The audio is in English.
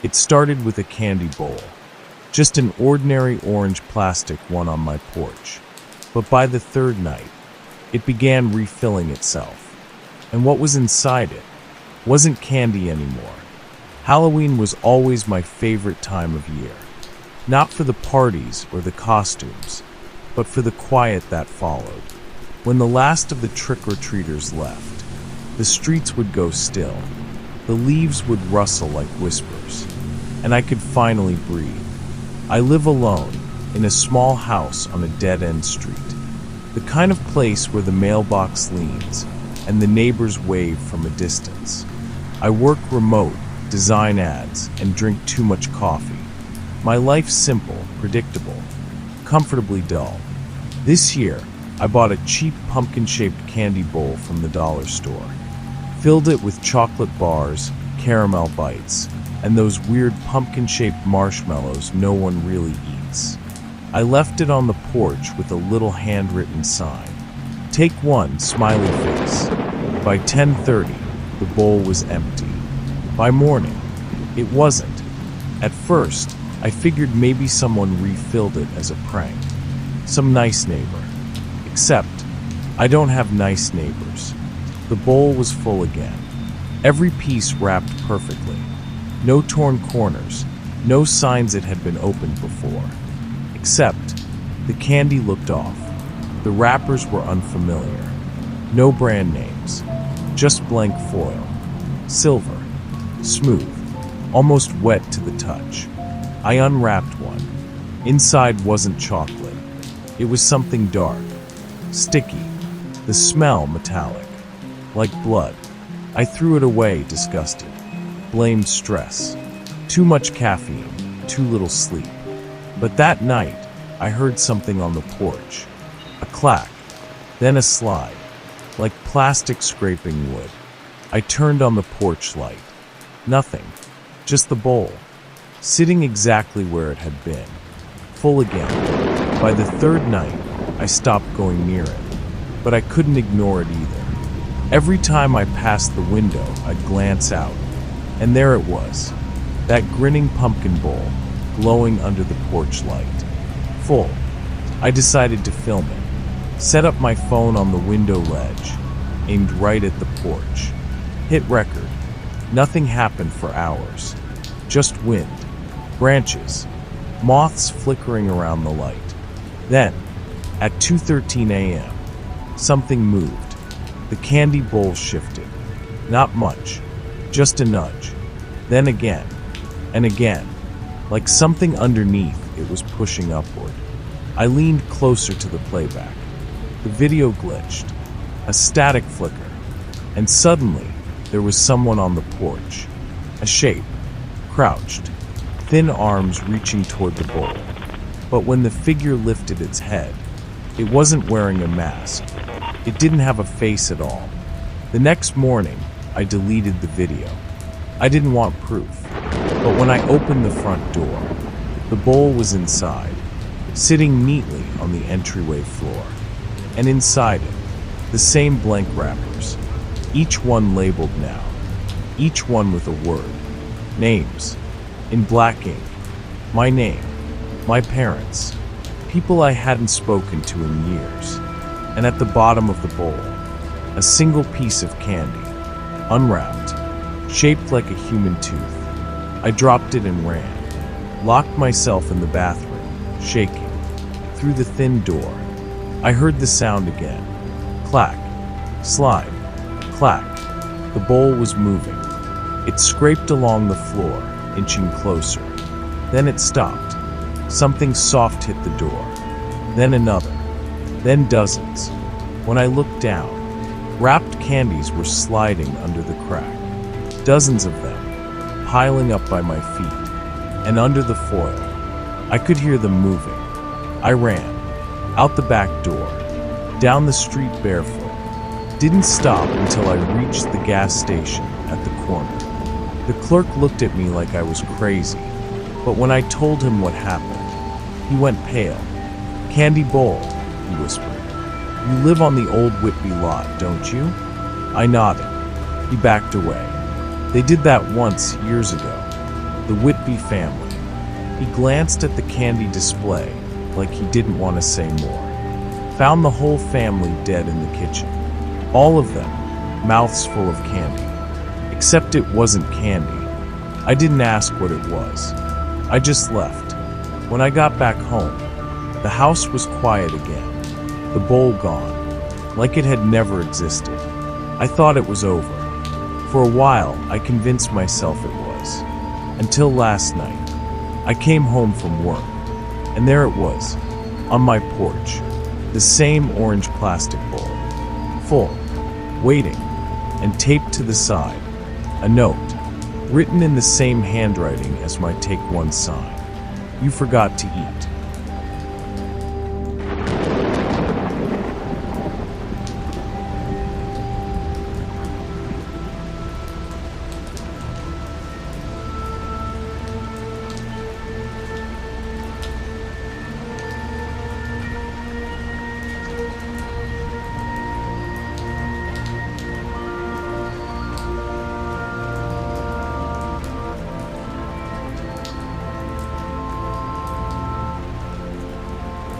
It started with a candy bowl, just an ordinary orange plastic one on my porch. But by the third night, it began refilling itself. And what was inside it wasn't candy anymore. Halloween was always my favorite time of year. Not for the parties or the costumes, but for the quiet that followed. When the last of the trick-or-treaters left, the streets would go still. The leaves would rustle like whispers, and I could finally breathe. I live alone, in a small house on a dead-end street. The kind of place where the mailbox leans, and the neighbors wave from a distance. I work remote, design ads, and drink too much coffee. My life's simple, predictable, comfortably dull. This year, I bought a cheap pumpkin-shaped candy bowl from the dollar store. Filled it with chocolate bars, caramel bites, and those weird pumpkin-shaped marshmallows no one really eats. I left it on the porch with a little handwritten sign. Take one, smiley face. By 10:30, the bowl was empty. By morning, it wasn't. At first, I figured maybe someone refilled it as a prank. Some nice neighbor. Except, I don't have nice neighbors. The bowl was full again. Every piece wrapped perfectly. No torn corners, no signs it had been opened before. Except, the candy looked off. The wrappers were unfamiliar. No brand names. Just blank foil. Silver. Smooth. Almost wet to the touch. I unwrapped one. Inside wasn't chocolate. It was something dark. Sticky. The smell metallic. Like blood. I threw it away, disgusted. Blamed stress. Too much caffeine. Too little sleep. But that night, I heard something on the porch. A clack. Then a slide. Like plastic scraping wood. I turned on the porch light. Nothing. Just the bowl. Sitting exactly where it had been. Full again. By the third night, I stopped going near it. But I couldn't ignore it either. Every time I passed the window, I'd glance out. And there it was. That grinning pumpkin bowl, glowing under the porch light. Full. I decided to film it. Set up my phone on the window ledge. Aimed right at the porch. Hit record. Nothing happened for hours. Just wind. Branches. Moths flickering around the light. Then, at 2:13 a.m., something moved. The candy bowl shifted. Not much. Just a nudge. Then again. And again. Like something underneath it was pushing upward. I leaned closer to the playback. The video glitched. A static flicker. And suddenly, there was someone on the porch. A shape. Crouched. Thin arms reaching toward the bowl. But when the figure lifted its head, it wasn't wearing a mask. It didn't have a face at all. The next morning, I deleted the video. I didn't want proof. But when I opened the front door, the bowl was inside, sitting neatly on the entryway floor. And inside it, the same blank wrappers, each one labeled now, each one with a word. Names, in black ink. My name, my parents, people I hadn't spoken to in years. And at the bottom of the bowl, a single piece of candy, unwrapped, shaped like a human tooth. I dropped it and ran, locked myself in the bathroom, shaking. Through the thin door, I heard the sound again. Clack, slide, clack. The bowl was moving. It scraped along the floor, inching closer. Then it stopped. Something soft hit the door. Then another. Then dozens. When I looked down, wrapped candies were sliding under the crack. Dozens of them, piling up by my feet. And under the foil, I could hear them moving. I ran, out the back door, down the street barefoot. Didn't stop until I reached the gas station at the corner. The clerk looked at me like I was crazy, but when I told him what happened, he went pale. Candy bowl, he whispered. You live on the old Whitby lot, don't you? I nodded. He backed away. They did that once, years ago. the Whitby family. He glanced at the candy display like he didn't want to say more. Found the whole family dead in the kitchen. All of them, mouths full of candy. Except it wasn't candy. I didn't ask what it was. I just left. When I got back home, the house was quiet again. The bowl gone, like it had never existed. I thought it was over. For a while, I convinced myself it was. Until last night. I came home from work, and there it was, on my porch. The same orange plastic bowl. Full, waiting, and taped to the side. A note, written in the same handwriting as my Take One sign. You forgot to eat.